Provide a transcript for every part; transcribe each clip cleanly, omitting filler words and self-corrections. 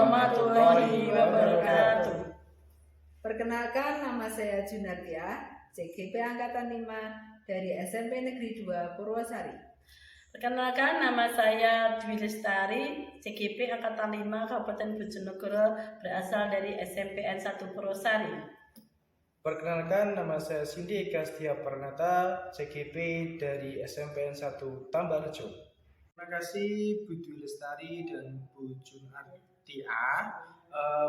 warahmatullahi wabarakatuh. Perkenalkan, nama saya Junardia, CGP Angkatan 5 dari SMP Negeri 2 Purwosari. Perkenalkan, nama saya Dwi Lestari, CGP Angkatan 5 Kabupaten Bojonegoro, berasal dari SMPN 1 Purwosari. Perkenalkan, nama saya Cindy Eka Setia Pranata, CGP dari SMPN 1 Tambarjo. Terima kasih Bu Dwi Lestari dan Bu Junardia.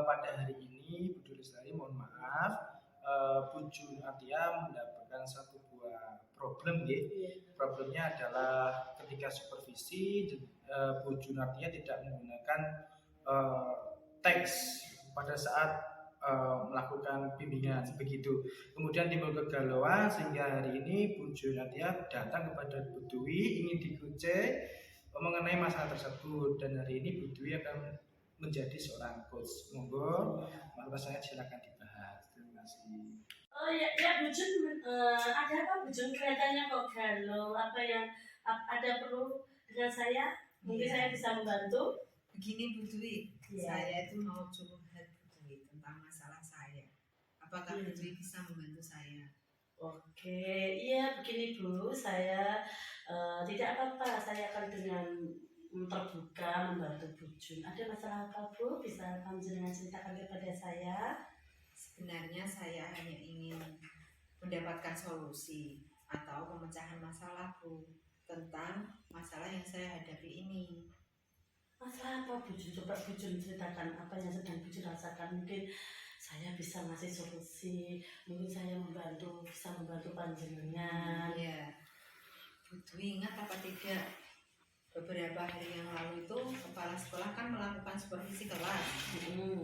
Pada hari ini Bu Dwi Lestari mohon maaf, Bu Junardia mendapatkan satu buah problem ya. Problemnya adalah ketika supervisi Bu Junardia tidak menggunakan teks pada saat melakukan bimbingan begitu. Kemudian timbul kegalauan sehingga hari ini Bu Junardia datang kepada Bu Dwi ingin dikucek mengenai masalah tersebut, dan hari ini Bu Dwi akan menjadi seorang coach. Monggo, masalah silakan dibahas. Terima kasih. Oh ya Bu Jun, ada apa Bu Jun? Kelihatannya kok galau. Apa yang ada perlu dengan saya? Mungkin saya bisa membantu. Begini Bu Dwi, Ya. saya itu mau curhat Bu Dwi tentang masalah saya. Apakah Bu Dwi bisa membantu saya? Oke, iya begini Bu, saya tidak apa-apa, saya akan dengan terbuka membantu Bu Jun. Ada masalah apa Bu? Bisa panjenengan ceritakan kepada saya? Sebenarnya saya hanya ingin mendapatkan solusi atau pemecahan masalah Bu tentang masalah yang saya hadapi ini. Masalah apa Bu Jun? Coba Bu Jun ceritakan apa yang sedang Bu Jun rasakan. Mungkin saya bisa ngasih solusi, mungkin saya bisa membantu panjenengan. Ya, Bu Dwi ingat apa tidak? Beberapa hari yang lalu itu kepala sekolah kan melakukan supervisi kelas.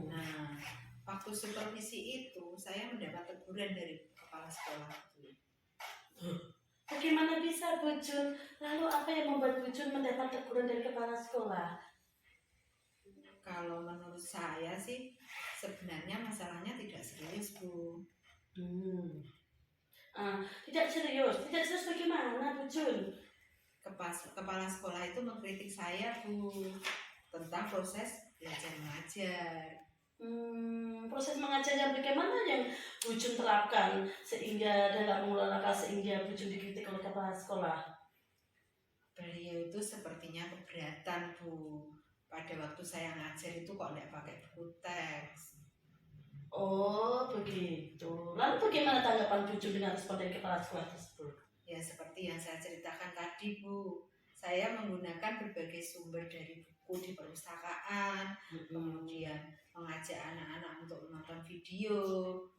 Nah, waktu supervisi itu saya mendapat teguran dari kepala sekolah. Bagaimana bisa Bu Jun? Lalu apa yang membuat Bu Jun mendapat teguran dari kepala sekolah? Kalau menurut saya sih sebenarnya masalahnya tidak serius Bu. Tidak serius bagaimana Bu Jun? Kepala sekolah itu mengkritik saya Bu tentang proses belajar mengajar. Proses mengajarnya bagaimana yang Bu Jun terapkan sehingga dalam mengelola kelas sehingga Bu Jun dikritik oleh kepala sekolah? Beliau itu sepertinya keberatan Bu. Pada waktu saya ngajar itu kok tidak pakai buku teks. Oh begitu. Lalu bagaimana tanggapan Bu Jun dengan respon dari kepala sekolah tersebut? Ya seperti yang saya ceritakan tadi Bu. Saya menggunakan berbagai sumber dari buku di perpustakaan, kemudian mengajak anak-anak untuk menonton video,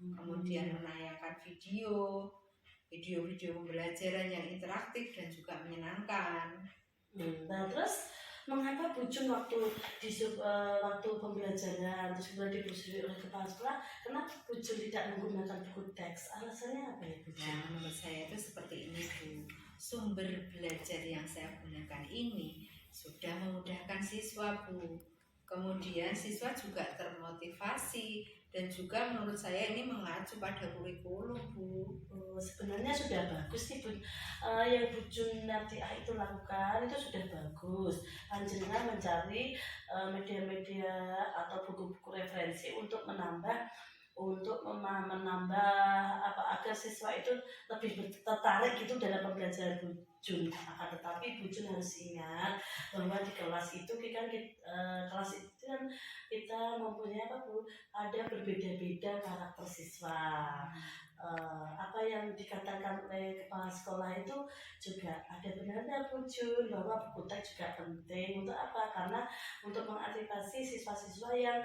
kemudian menayangkan video-video pembelajaran yang interaktif dan juga menyenangkan. Nah terus mengapa Bu Jun waktu pembelajaran terus kemudian dipersulit oleh kepala sekolah, kenapa Bu Jun tidak menggunakan buku teks? Alasannya apa ya Bu Jun? Nah, menurut saya itu seperti ini Bu. Sumber belajar yang saya gunakan ini sudah memudahkan siswa Bu. Kemudian siswa juga termotivasi dan juga menurut saya ini mengacu pada kurikulum Bu. Sebenarnya sudah bagus sih Bu. Yang Bu Junardia itu lakukan itu sudah bagus. Panjenengan mencari media-media atau buku-buku referensi untuk menambah agar siswa itu lebih tertarik gitu dalam pembelajaran Bu Jun. Akan tetapi Bu Jun harus ingat bahwa di kelas itu kelas itu kan kita mempunyai apa Bu? Ada berbeda-beda karakter siswa. Apa yang dikatakan oleh kepala sekolah itu juga ada benarnya Bu Jun, bahwa buku teks juga penting untuk apa? Karena untuk mengantisipasi siswa-siswa yang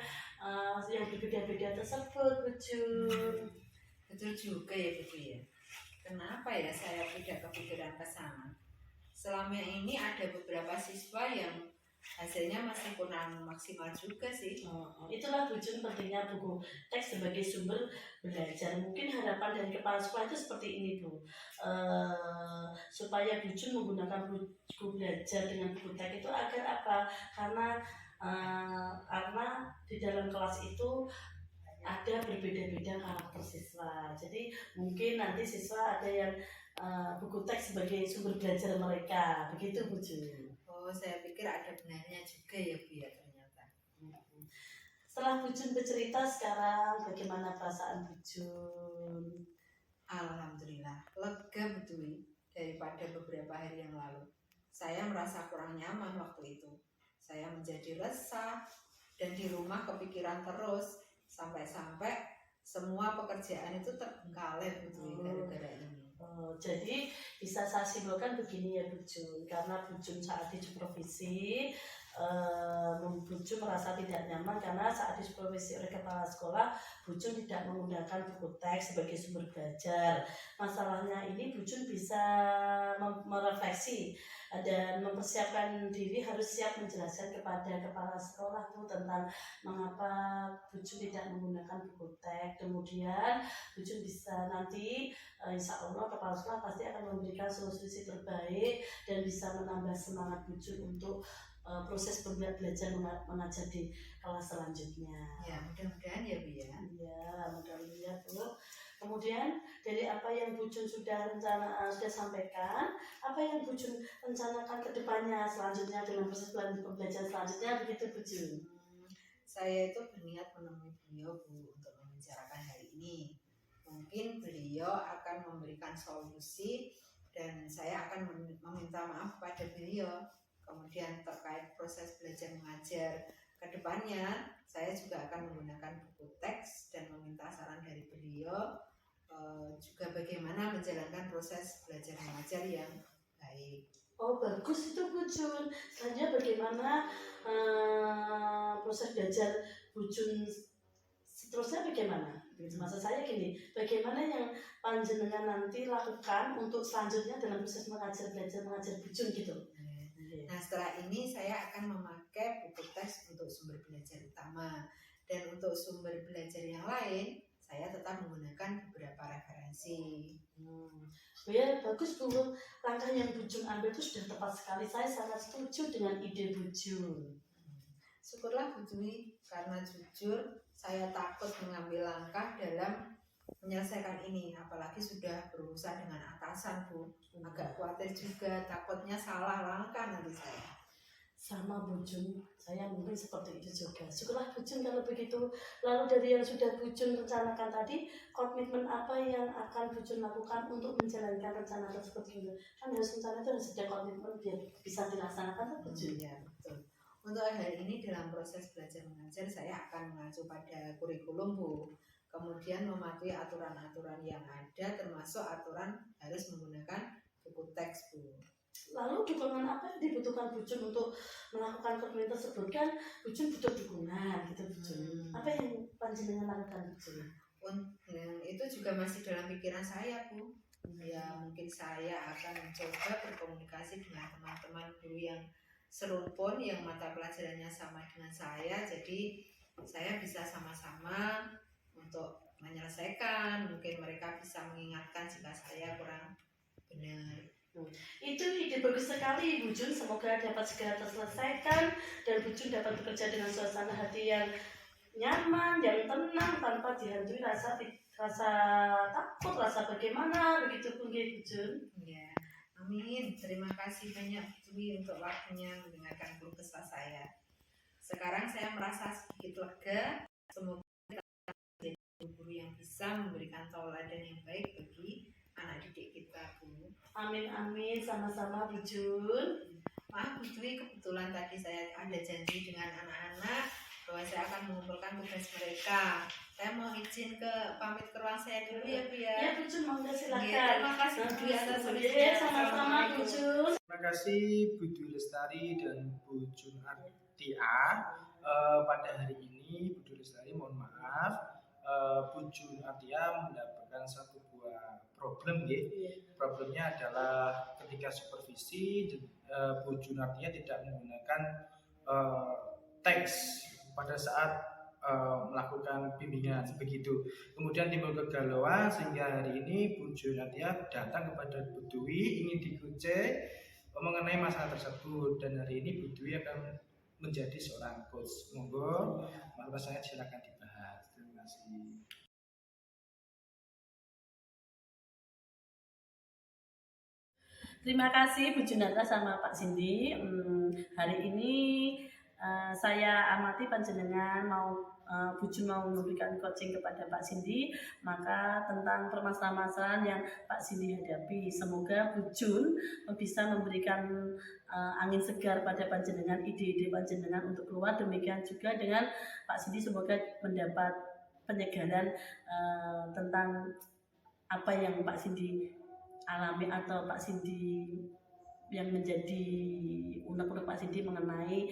berbeda-beda tersebut Bu Jun. Betul juga ya Bu ya. Kenapa ya saya tidak kepikiran ke sana? Selama ini ada beberapa siswa yang hasilnya masih kurang maksimal juga sih. Itulah Bu Jun pentingnya buku teks sebagai sumber belajar. Mungkin harapan dari kepala sekolah itu seperti ini Bu, supaya Bu Jun menggunakan buku belajar dengan buku teks itu agar apa? Karena di dalam kelas itu ada berbeda-beda karakter siswa. Jadi mungkin nanti siswa ada yang buku teks sebagai sumber belajar mereka. Begitu Bu Jun. Oh, saya pikir ada benarnya juga ya Bu ya ternyata. Setelah Bujun bercerita sekarang, bagaimana perasaan Bujun? Alhamdulillah, lega betul daripada beberapa hari yang lalu. Saya merasa kurang nyaman waktu itu. Saya menjadi resah dan di rumah kepikiran terus sampai-sampai semua pekerjaan itu terbengkalai betul gara-gara ini. Jadi bisa saya simpulkan begini ya Bujun, karena Bujun saat di supervisi, Bujun merasa tidak nyaman karena saat disupervisi oleh kepala sekolah, Bujun tidak menggunakan buku teks sebagai sumber belajar. Masalahnya ini Bujun bisa merefleksi dan mempersiapkan diri, harus siap menjelaskan kepada kepala sekolah tuh tentang mengapa Bujun tidak menggunakan buku teks. Kemudian Bujun bisa nanti insya Allah kepala sekolah pasti akan memberikan solusi terbaik dan bisa menambah semangat Bujun untuk proses belajar mengajar di kelas selanjutnya. Ya, mudah-mudahan ya Bu ya. Iya, mudah-mudahan Bu. Kemudian dari apa yang Bujun sudah sampaikan, apa yang Bujun rencanakan ke depannya selanjutnya dengan proses pembelajaran selanjutnya, begitu Bujun? Saya itu berniat menemui beliau Bu untuk membicarakan hari ini. Mungkin beliau akan memberikan solusi dan saya akan meminta maaf kepada beliau. Kemudian terkait proses belajar mengajar ke depannya, saya juga akan menggunakan buku teks dan meminta saran dari beliau juga bagaimana menjalankan proses belajar mengajar yang baik. Oh bagus itu Bujun. Selanjutnya bagaimana proses belajar Bujun seterusnya bagaimana? Maksud saya gini, bagaimana yang panjenengan nanti lakukan untuk selanjutnya dalam proses belajar mengajar Bujun gitu? Nah setelah ini saya akan memakai buku teks untuk sumber belajar utama, dan untuk sumber belajar yang lain saya tetap menggunakan beberapa referensi. Ya bagus Bu, langkah yang Bujun ambil itu sudah tepat sekali. Saya sangat setuju dengan ide Bujun. Syukurlah Bu Dwi, karena jujur saya takut mengambil langkah dalam menyelesaikan ini, apalagi sudah berurusan dengan atasan Bu. Agak khawatir juga, takutnya salah langkah nanti saya. Sama Bujun, saya mungkin seperti itu juga. Syukurlah Bujun kalau begitu. Lalu dari yang sudah Bujun rencanakan tadi, komitmen apa yang akan Bujun lakukan untuk menjalankan rencana tersebut gitu? Kan harus rencana itu harus ada komitmen biar bisa dilaksanakan kan Bujun? Ya betul. Untuk hari ini dalam proses belajar mengajar saya akan mengacu pada kurikulum Bu. Kemudian mematuhi aturan-aturan yang ada, termasuk aturan harus menggunakan buku teks Bu. Lalu dukungan apa yang dibutuhkan Bujun untuk melakukan komitmen tersebut? Kan Bujun butuh dukungan gitu Bujun. Apa yang panjenengan lakukan Bujun? Itu juga masih dalam pikiran saya Bu. Ya mungkin saya akan mencoba berkomunikasi dengan teman-teman guru yang serumpun, yang mata pelajarannya sama dengan saya, jadi saya bisa sama-sama untuk menyelesaikan. Mungkin mereka bisa mengingatkan jika saya kurang benar. Itu ide bagus sekali Bujun, semoga dapat segera terselesaikan dan Bujun dapat bekerja dengan suasana hati yang nyaman, yang tenang, tanpa dihantui rasa takut, rasa bagaimana, begitu pun Bujun. Ya, amin. Terima kasih banyak Dwi untuk waktunya mendengarkan keluh kesah saya. Sekarang saya merasa sedikit lega. Semoga kita menjadi guru yang bisa memberikan tauladan yang baik bagi anak didik kita Bu. Amin amin, sama-sama Bujun. Maaf Bu Dwi, kebetulan tadi saya ada janji dengan anak-anak bahwa saya akan mengumpulkan tugas mereka. Saya mau izin pamit ke ruang saya dulu ya Bu ya. Ya Bujun, monggo silakan. Terima kasih Bu Dwi atas solusinya. Sama-sama Bujun. Terima kasih Bu Dwi Lestari dan Bu Jun Artia. Pada hari ini Bu Dwi Lestari mohon maaf, Bu Jun Artia mendapatkan satu buah problem ya. Problemnya adalah ketika supervisi Bu Jun Artia tidak menggunakan teks pada saat melakukan bimbingan begitu. Kemudian timbul kegalauan sehingga hari ini Bu Jun Artia datang kepada Bu Dwi ingin dikucek mengenai masalah tersebut, dan hari ini Bu Dwi akan menjadi seorang coach. Monggo, Mbak saya silakan dibahas. Terima kasih. Terima kasih Bu Junata sama Pak Cindy. Hari ini saya amati panjenengan Bu Jun mau memberikan coaching kepada Pak Cindy, maka tentang permasalahan-permasalahan yang Pak Cindy hadapi, semoga Bu Jun bisa memberikan angin segar pada panjenengan, ide-ide panjenengan untuk keluar. Demikian juga dengan Pak Cindy, semoga mendapat penyegaran tentang apa yang Pak Cindy alami atau Pak Cindy yang menjadi unek-unek Pak Cindy mengenai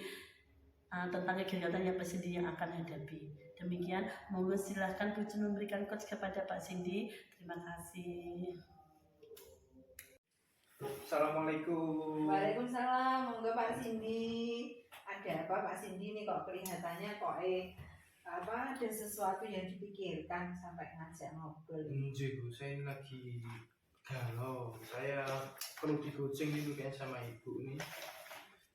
tentang kegiatan yang Pak Cindy yang akan hadapi. Demikian, monggo silahkan Bu Jun memberikan coach kepada Pak Cindy. Terima kasih. Assalamualaikum. Waalaikumsalam, monggo Pak Cindy. Ada apa Pak Cindy nih kok kelihatannya kok ada sesuatu yang dipikirkan sampai ngajak ngobrol? Bu, saya ini lagi galau. Saya perlu di coaching itu kayak sama ibu ini.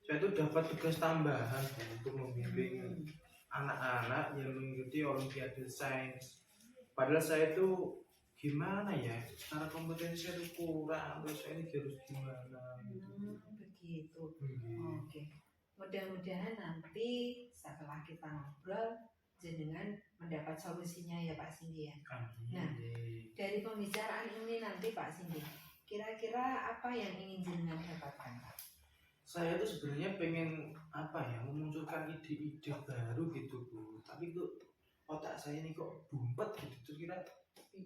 Saya tuh dapat tugas tambahan Bu, untuk membimbing anak-anak yang mengikuti Olimpiade Sains. Padahal saya tuh gimana ya, secara kompetensi itu kurang, terus saya ini harus gimana Begitu. Oke. Mudah-mudahan nanti setelah kita ngobrol jenengan mendapat solusinya ya Pak Cindy ya. Nah, dari pembicaraan ini nanti Pak Cindy, kira-kira apa yang ingin jenengan dapatkan Pak? Saya tuh sebenarnya pengen memunculkan ide-ide baru gitu Bu, tapi kok otak saya ini kok bumpet gitu, terus kira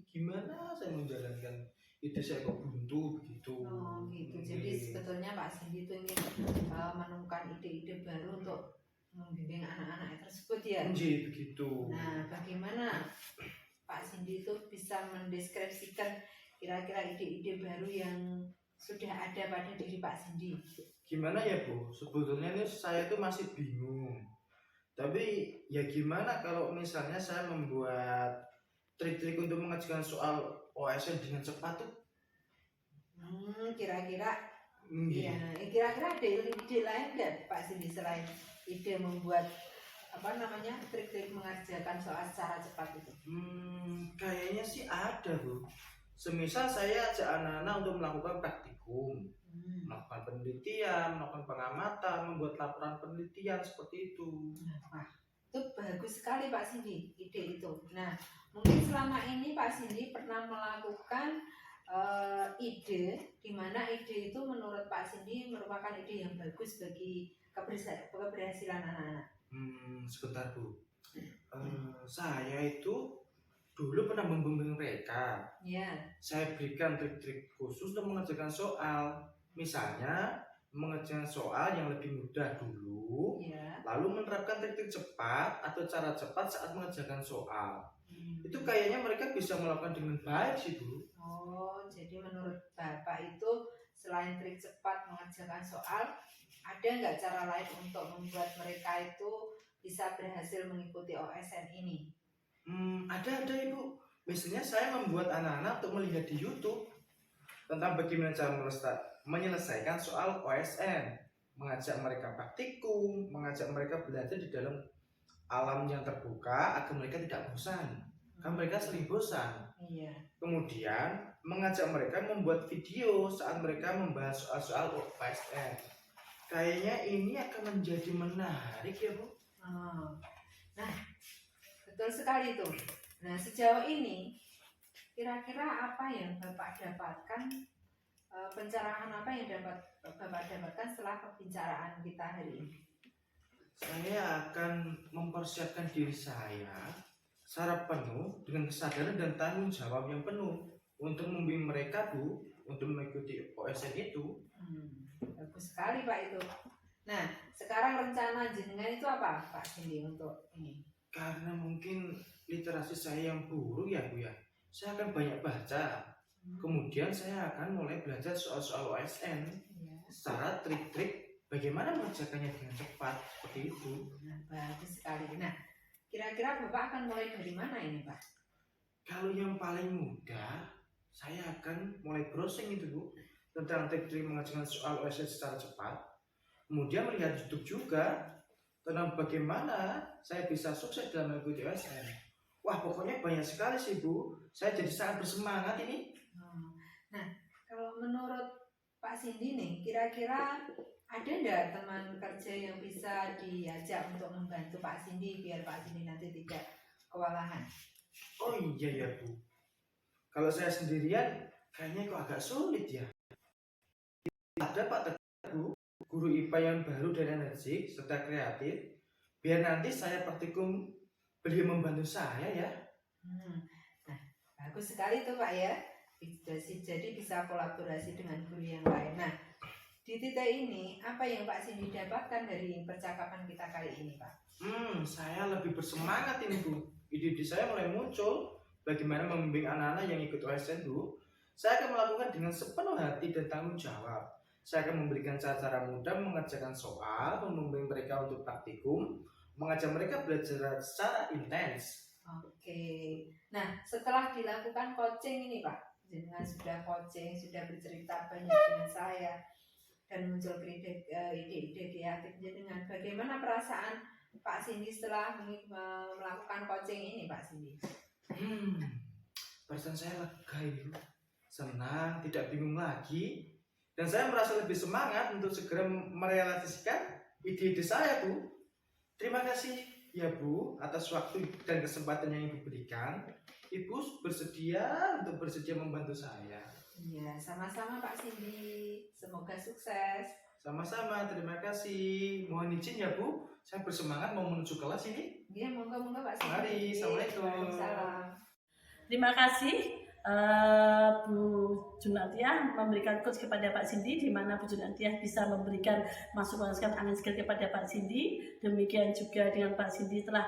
gimana saya menjalankan ide saya kok buntu begitu. Oh gitu, jadi sebetulnya Pak Cindy itu ingin menemukan ide-ide baru untuk membimbing anak-anak tersebut ya. Begitu. Nah, bagaimana Pak Cindy itu bisa mendeskripsikan kira-kira ide-ide baru yang sudah ada pada diri Pak Cindy? Gimana ya Bu, sebetulnya ini saya tuh masih bingung. Tapi ya gimana kalau misalnya saya membuat trik-trik untuk mengerjakan soal OSN dengan cepat tuh? Kira-kira ya, kira-kira ada ide lain nggak Pak Cindy selain ide membuat trik-trik mengerjakan soal secara cepat itu? Kayaknya sih ada Bu. Semisal saya ajak anak-anak untuk melakukan praktikum, melakukan penelitian, melakukan pengamatan, membuat laporan penelitian seperti itu. Wah, itu bagus sekali Pak Cindy ide itu. Nah, mungkin selama ini Pak Cindy pernah melakukan ide di mana ide itu menurut Pak Cindy merupakan ide yang bagus bagi keberhasilan anak-anak. Sebentar Bu, saya itu dulu pernah membimbing mereka. Ya. Saya berikan trik-trik khusus untuk mengerjakan soal. Misalnya mengerjakan soal yang lebih mudah dulu, lalu menerapkan trik-trik cepat atau cara cepat saat mengerjakan soal. Itu kayaknya mereka bisa melakukan dengan baik sih Bu. Oh, jadi menurut Bapak itu selain trik cepat mengerjakan soal, ada nggak cara lain untuk membuat mereka itu bisa berhasil mengikuti OSN ini? Ada Ibu. Misalnya saya membuat anak-anak untuk melihat di YouTube tentang bagaimana cara menyelesaikan soal OSN, mengajak mereka praktikum, mengajak mereka belajar di dalam alam yang terbuka agar mereka tidak bosan. Kan mereka sering bosan. Iya. Kemudian mengajak mereka membuat video saat mereka membahas soal-soal OSN. Kayaknya ini akan menjadi menarik ya Bu. Nah, betul sekali itu. Nah, sejauh ini kira-kira apa yang Bapak dapatkan, pencerahan apa yang Bapak dapatkan setelah pembicaraan kita hari ini? Saya akan mempersiapkan diri saya secara penuh dengan kesadaran dan tanggung jawab yang penuh untuk membimbing mereka Bu untuk mengikuti OSN itu. Bagus sekali Pak itu. Nah, sekarang rencana jenengan itu apa Pak Cindy untuk ini? Karena mungkin literasi saya yang buruk ya Bu ya, saya akan banyak baca. Kemudian saya akan mulai belajar soal-soal OSN secara trik-trik bagaimana mengerjakannya dengan cepat seperti itu. Nah, bagus sekali. Nah, kira-kira Bapak akan mulai dari mana ini Pak? Kalau yang paling mudah, saya akan mulai browsing itu Bu tentang trik-trik mengerjakan soal OSN secara cepat. Kemudian melihat YouTube juga tentang bagaimana saya bisa sukses dalam mengikuti OSN. Wah, pokoknya banyak sekali sih Bu. Saya jadi sangat bersemangat ini. Nah, kalau menurut Pak Cindy nih, kira-kira Ada enggak teman kerja yang bisa diajak untuk membantu Pak Cindy biar Pak Cindy nanti tidak kewalahan? Oh iya ya Bu, kalau saya sendirian kayaknya kok agak sulit ya. Ada Pak Teguh, guru IPA yang baru dan energik serta kreatif, biar nanti saya praktikum beliau membantu saya ya. Nah, bagus sekali tuh Pak ya. Jadi bisa kolaborasi dengan guru yang lain. Nah, di titik ini apa yang Pak Cindy dapatkan dari percakapan kita kali ini Pak? Saya lebih bersemangat ini Bu. Ide-ide saya mulai muncul. Bagaimana membimbing anak-anak yang ikut OSN Bu? Saya akan melakukan dengan sepenuh hati dan tanggung jawab. Saya akan memberikan cara-cara mudah mengerjakan soal, membimbing mereka untuk praktikum, mengajak mereka belajar secara intens. Oke. Nah, setelah dilakukan coaching ini Pak, dengan sudah coaching, sudah bercerita banyak dengan saya dan muncul ide-ide kreatif dengan bagaimana perasaan Pak Cindy setelah melakukan coaching ini Pak Cindy? Perasaan saya lega itu, senang, tidak bingung lagi, dan saya merasa lebih semangat untuk segera merealisasikan ide-ide saya Bu. Terima kasih ya Bu atas waktu dan kesempatan yang Ibu berikan. Ibu bersedia membantu saya. Iya, sama-sama Pak Cindy. Semoga sukses. Sama-sama, terima kasih. Mohon izin ya Bu, saya bersemangat mau menuju kelas ini. Iya, monggo Pak Cindy. Mari, Assalamualaikum. Waalaikumsalam. Terima kasih Bu Junatiah memberikan coach kepada Pak Cindy, di mana Bu Junatiah bisa memberikan masukan angin segar kepada Pak Cindy. Demikian juga dengan Pak Cindy telah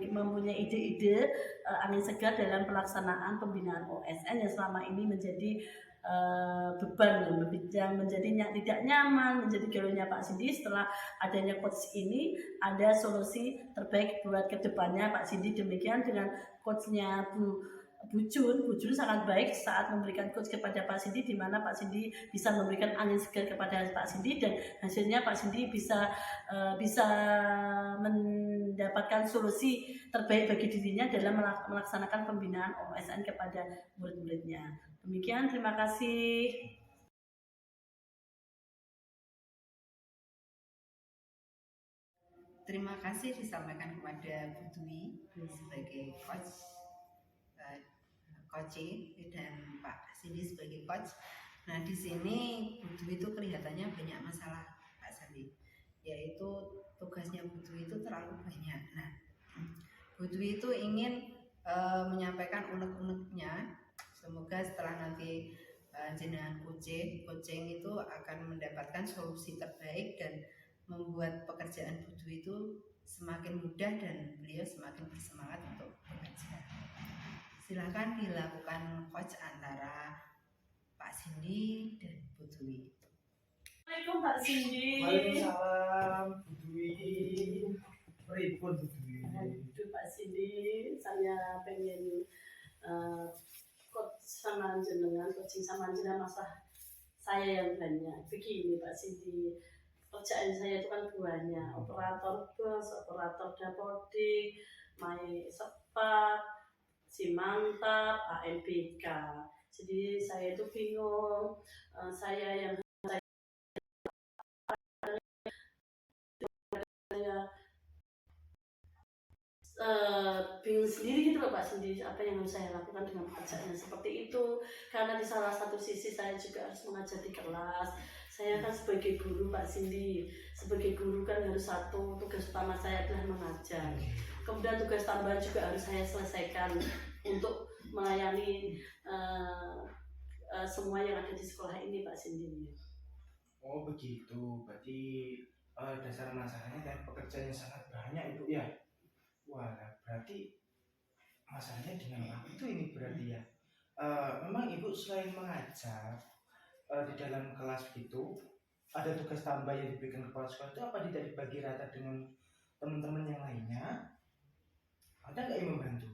mempunyai ide-ide angin segar dalam pelaksanaan pembinaan OSN yang selama ini menjadi beban yang menjadi tidak nyaman, menjadi gaulnya Pak Cindy. Setelah adanya coach ini, ada solusi terbaik buat kedepannya Pak Cindy. Demikian dengan coachnya Bu Jun sangat baik saat memberikan coach kepada Pak Cindy, di mana Pak Cindy bisa memberikan angin segar kepada Pak Cindy, dan hasilnya Pak Cindy bisa mendapatkan solusi terbaik bagi dirinya dalam melaksanakan pembinaan OSN kepada murid-muridnya. Demikian, terima kasih. Terima kasih disampaikan kepada Bu Dwi sebagai coaching dan Pak Cindy sebagai coach. Nah, di sini Bu Dwi itu kelihatannya banyak masalah Pak Cindy, yaitu tugasnya Bu Dwi itu terlalu banyak. Nah, Bu Dwi itu ingin menyampaikan unek-uneknya. Semoga setelah nanti jenengan coaching itu akan mendapatkan solusi terbaik dan membuat pekerjaan Bu Dwi itu semakin mudah dan beliau semakin bersemangat untuk bekerja. Silakan dilakukan coach antara Pak Cindy dan Bu Dwi. Assalamualaikum Pak Cindy. Waalaikumsalam Bu Dwi. Pripun Bu Dwi? Aduh Pak Cindy, saya pengen coaching sama jenengan masalah saya yang banyak. Begini Pak Cindy, kerjaan saya itu kan banyak, operator bus, operator dapodik, my sepak, Simantap, AMBK. Jadi saya itu bingung, saya yang bingung sendiri gitu loh Pak Cindy, apa yang harus saya lakukan dengan pekerjaan seperti itu. Karena di salah satu sisi saya juga harus mengajar di kelas. Saya kan sebagai guru Pak Cindy, sebagai guru kan harus satu tugas utama saya adalah mengajar. Kemudian tugas tambahan juga harus saya selesaikan untuk melayani semua yang ada di sekolah ini Pak Cindy. Oh begitu, berarti dasar masalahnya kan pekerjaan yang sangat banyak Ibu ya. Wah, berarti masalahnya dengan waktu ini berarti ya. Memang Ibu selain mengajar di dalam kelas gitu, ada tugas tambah yang diberikan kepala sekolah itu apa tidak dibagi rata dengan teman-teman yang lainnya? Ada nggak yang membantu?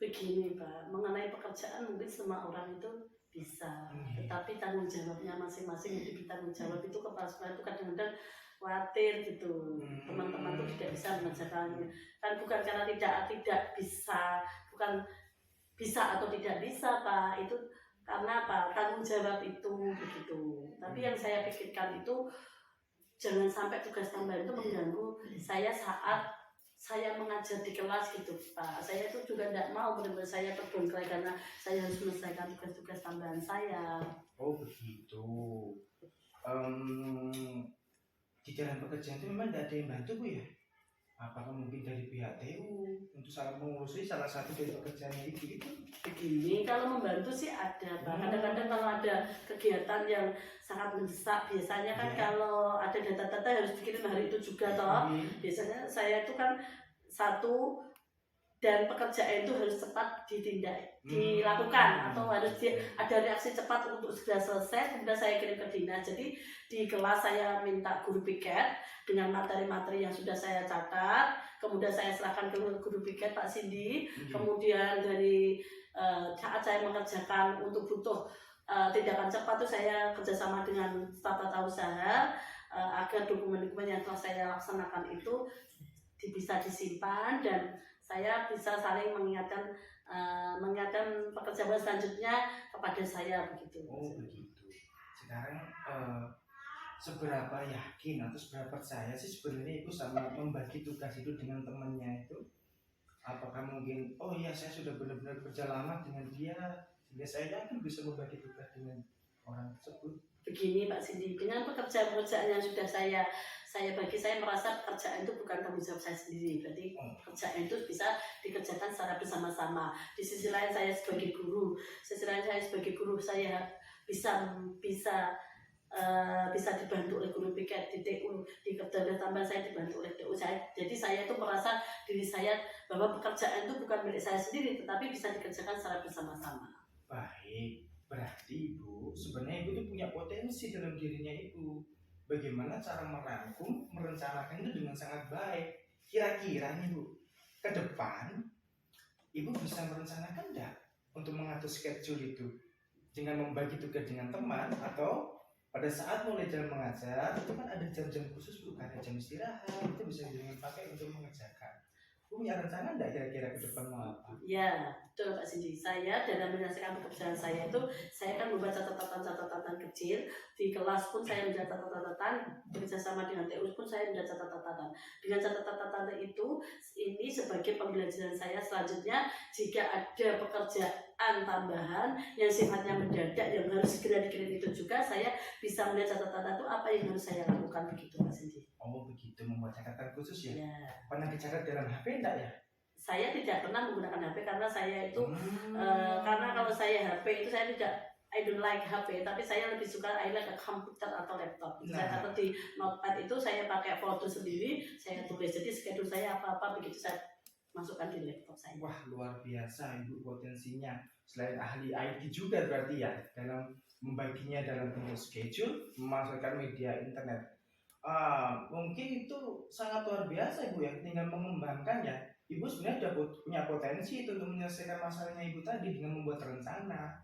Begini Pak, mengenai pekerjaan mungkin semua orang itu bisa, tetapi tanggung jawabnya masing-masing yang ditanggung jawab itu kepala sekolah itu kadang-kadang khawatir gitu, teman-teman itu tidak bisa mengerjakannya. Kan bukan karena tidak bisa, bukan bisa atau tidak bisa Pak, itu karena apa, tanggung jawab itu begitu. Tapi yang saya pikirkan itu jangan sampai tugas tambahan itu mengganggu saya saat saya mengajar di kelas gitu Pak. Saya itu juga tidak mau benar-benar saya terbengkalai karena saya harus menyelesaikan tugas-tugas tambahan saya. Oh begitu. Di dalam pekerjaan itu memang tidak ada yang bantu Bu ya? Apakah mungkin dari pihak TU untuk salah mengurusi salah satu dari pekerjaannya itu? Begini, kalau membantu sih ada Pak. Kadang-kadang kalau ada kegiatan yang sangat mendesak, biasanya kan kalau ada data-data harus dikirim hari itu juga toh. Biasanya saya itu kan satu dan pekerjaan itu harus cepat dilakukan atau harus ada reaksi cepat untuk segera selesai, kemudian saya kirim ke dinas. Jadi di kelas saya minta guru piket dengan materi-materi yang sudah saya catat, kemudian saya serahkan ke guru piket Pak Cindy. Kemudian dari saat saya mengerjakan untuk butuh tindakan cepat itu saya kerjasama dengan staf tata usaha agar dokumen-dokumen yang telah saya laksanakan itu bisa disimpan dan saya bisa saling mengingatkan pekerjaan selanjutnya kepada saya begitu. Oh begitu. Sekarang seberapa yakin atau seberapa percaya sih sebenarnya Ibu sama membagi tugas itu dengan temannya itu? Apakah mungkin oh iya saya sudah benar-benar kerja lama dengan dia sehingga saya yakin bisa membagi tugas dengan orang tersebut? Begini Pak Cindy, dengan pekerjaan-pekerjaan yang sudah saya bagi, saya merasa pekerjaan itu bukan tanggung jawab saya sendiri. Berarti pekerjaan itu bisa dikerjakan secara bersama-sama. Di sisi lain saya sebagai guru, saya bisa dibantu oleh guru piket di TU, di kerja tambahan saya dibantu oleh TU saya. Jadi saya itu merasa diri saya bahwa pekerjaan itu bukan milik saya sendiri, tetapi bisa dikerjakan secara bersama-sama. Baik. Berarti Ibu, sebenarnya Ibu itu punya potensi dalam dirinya Ibu. Bagaimana cara merangkum, merencanakan itu dengan sangat baik. Kira-kira nih Bu, ke depan Ibu bisa merencanakan enggak untuk mengatur schedule itu dengan membagi tugas dengan teman atau pada saat mulai jam mengajar itu kan ada jam-jam khusus Bu, ada jam istirahat itu bisa dipakai untuk mengerjakan. Bu punya rencana enggak kira-kira ke depan mau apa? Ya, betul Pak Cindy. Saya dalam menyelesaikan pekerjaan saya itu, saya kan membuat catatan-catatan kecil. Di kelas pun saya membuat catatan-catatan, bekerjasama dengan TU pun saya membuat catatan-catatan. Dengan catatan-catatan itu, ini sebagai pembelajaran saya selanjutnya, jika ada pekerjaan tambahan yang sifatnya mendadak, yang harus segera dikirim itu juga, saya bisa melihat catatan itu apa yang harus saya lakukan begitu Pak Cindy. Oh begitu, membuat catatan khusus ya? Ya. Pernah dicatat dalam HP enggak ya? Saya tidak pernah menggunakan HP karena saya itu karena kalau saya HP itu saya I don't like HP, tapi saya lebih suka I like a komputer atau laptop. Saya catat di notepad itu, saya pakai folder sendiri, saya tulis. Jadi schedule saya apa-apa begitu saya masukkan di laptop saya. Wah luar biasa Ibu potensinya. Selain ahli IT juga berarti ya dalam membaginya dalam bentuk schedule, memasukkan media internet. Mungkin itu sangat luar biasa Ibu ya, tinggal mengembangkannya. Ibu sebenarnya sudah punya potensi itu untuk menyelesaikan masalahnya Ibu tadi dengan membuat rencana.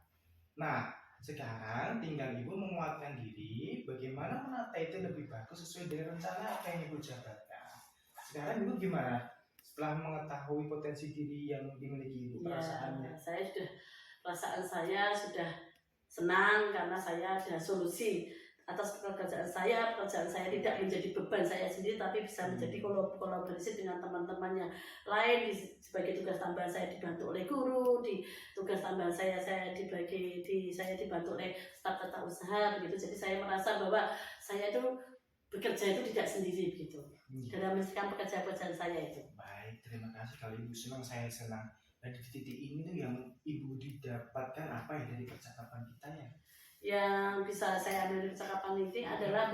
Nah, sekarang tinggal Ibu menguatkan diri bagaimana menata itu lebih bagus sesuai dengan rencana apa yang Ibu jabarkan. Sekarang Ibu gimana? Setelah mengetahui potensi diri yang dimiliki Ibu, perasaannya? Perasaan saya sudah senang karena saya ada solusi atas pekerjaan saya tidak menjadi beban saya sendiri tapi bisa menjadi kolaborasi dengan teman-teman yang lain. Sebagai tugas tambahan saya dibantu oleh guru, di tugas tambahan saya dibantu oleh staf tata usaha begitu. Jadi saya merasa bahwa saya itu bekerja itu tidak sendiri begitu dalam menyelesaikan pekerjaan saya itu. Baik, terima kasih kalau Ibu senang, saya senang. Dan di titik ini tuh yang Ibu didapatkan apa ya dari percakapan kita ya? Yang bisa saya ambil dari percakapan ini adalah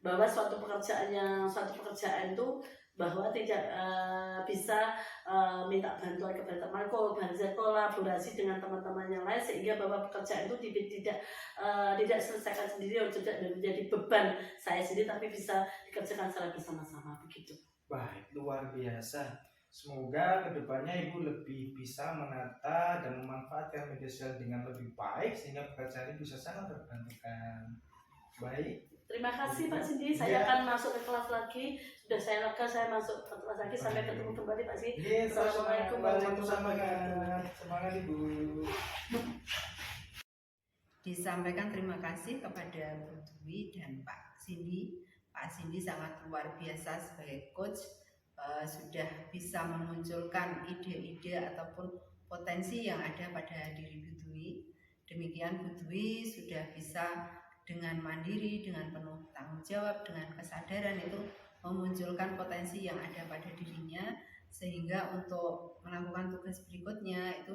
bahwa suatu pekerjaan itu bahwa tidak bisa minta bantuan kepada teman, kolaborasi dengan teman-teman yang lain sehingga bahwa pekerjaan itu tidak selesaikan sendiri atau tidak menjadi beban saya sendiri tapi bisa dikerjakan secara bersama-sama begitu. Baik, luar biasa. Semoga kedepannya Ibu lebih bisa menata dan memanfaatkan media sosial dengan lebih baik sehingga pekerjaan bisa sangat terbantukan. Baik. Terima kasih Pak Cindy. Saya akan masuk ke kelas lagi. Sudah saya lega, saya masuk ke kelas lagi. Sampai ketemu kembali Pak Cindy. Assalamualaikum warahmatullahi wabarakatuh. Semangat Ibu. disampaikan terima kasih kepada Bu Dwi dan Pak Cindy. Pak Cindy sangat luar biasa sebagai coach, sudah bisa memunculkan ide-ide ataupun potensi yang ada pada diri Bu Dwi. Demikian Bu Dwi sudah bisa dengan mandiri, dengan penuh tanggung jawab, dengan kesadaran itu memunculkan potensi yang ada pada dirinya, sehingga untuk melakukan tugas berikutnya itu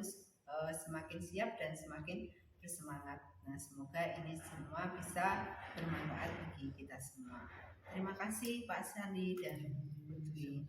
semakin siap dan semakin bersemangat. Nah, semoga ini semua bisa bermanfaat bagi kita semua. Terima kasih Pak Sandi dan Bu Dwi.